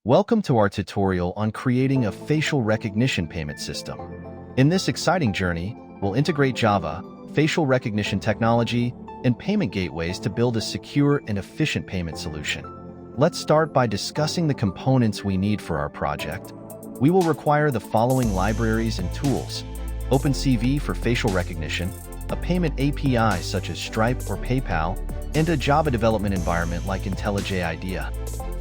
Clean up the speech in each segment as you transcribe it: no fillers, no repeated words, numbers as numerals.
Welcome to our tutorial on creating a facial recognition payment system. In this exciting journey, we'll integrate Java, facial recognition technology, and payment gateways to build a secure and efficient payment solution. Let's start by discussing the components we need for our project. We will require the following libraries and tools: OpenCV for facial recognition, a payment API such as Stripe or PayPal, and a Java development environment like IntelliJ IDEA.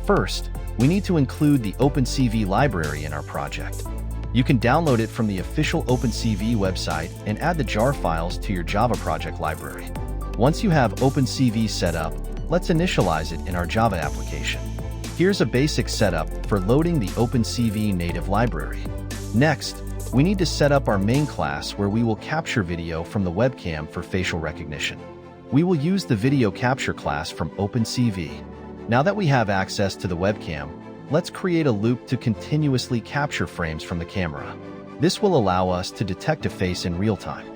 First, we need to include the OpenCV library in our project. You can download it from the official OpenCV website and add the jar files to your Java project library. Once you have OpenCV set up, let's initialize it in our Java application. Here's a basic setup for loading the OpenCV native library. Next, we need to set up our main class where we will capture video from the webcam for facial recognition. We will use the video capture class from OpenCV. Now that we have access to the webcam, let's create a loop to continuously capture frames from the camera. This will allow us to detect a face in real time.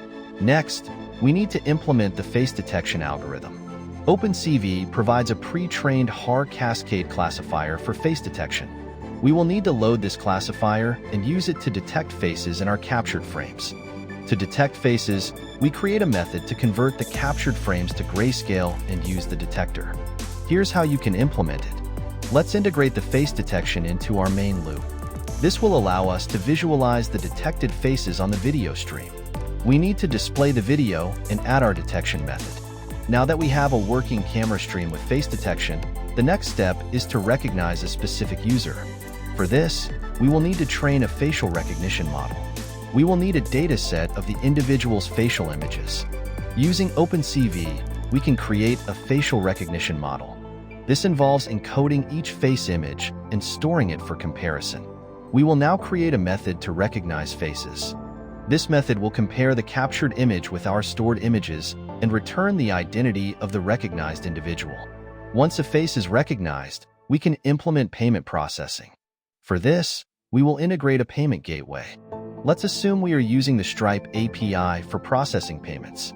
Next, we need to implement the face detection algorithm. OpenCV provides a pre-trained HAR cascade classifier for face detection. We will need to load this classifier and use it to detect faces in our captured frames. To detect faces, we create a method to convert the captured frames to grayscale and use the detector. Here's how you can implement it. Let's integrate the face detection into our main loop. This will allow us to visualize the detected faces on the video stream. We need to display the video and add our detection method. Now that we have a working camera stream with face detection, the next step is to recognize a specific user. For this, we will need to train a facial recognition model. We will need a data set of the individual's facial images. Using OpenCV, we can create a facial recognition model. This involves encoding each face image and storing it for comparison. We will now create a method to recognize faces. This method will compare the captured image with our stored images and return the identity of the recognized individual. Once a face is recognized, we can implement payment processing. For this, we will integrate a payment gateway. Let's assume we are using the Stripe API for processing payments.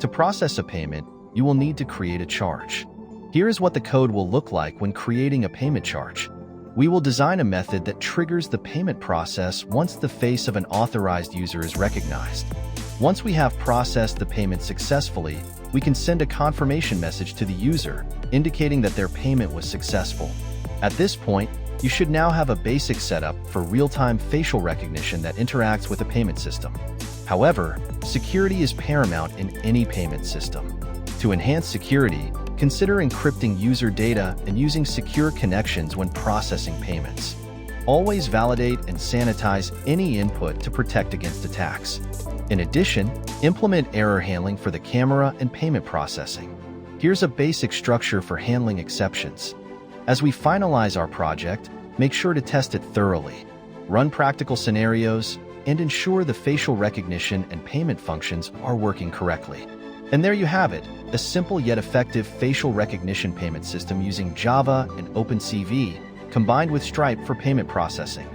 To process a payment, you will need to create a charge. Here is what the code will look like when creating a payment charge. We will design a method that triggers the payment process once the face of an authorized user is recognized. Once we have processed the payment successfully, we can send a confirmation message to the user, indicating that their payment was successful. At this point, you should now have a basic setup for real-time facial recognition that interacts with a payment system. However, security is paramount in any payment system. To enhance security, consider encrypting user data and using secure connections when processing payments. Always validate and sanitize any input to protect against attacks. In addition, implement error handling for the camera and payment processing. Here's a basic structure for handling exceptions. As we finalize our project, make sure to test it thoroughly. Run practical scenarios and ensure the facial recognition and payment functions are working correctly. And there you have it, a simple yet effective facial recognition payment system using Java and OpenCV, combined with Stripe for payment processing.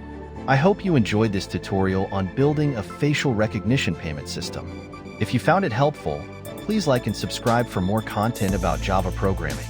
I hope you enjoyed this tutorial on building a facial recognition payment system. If you found it helpful, please like and subscribe for more content about Java programming.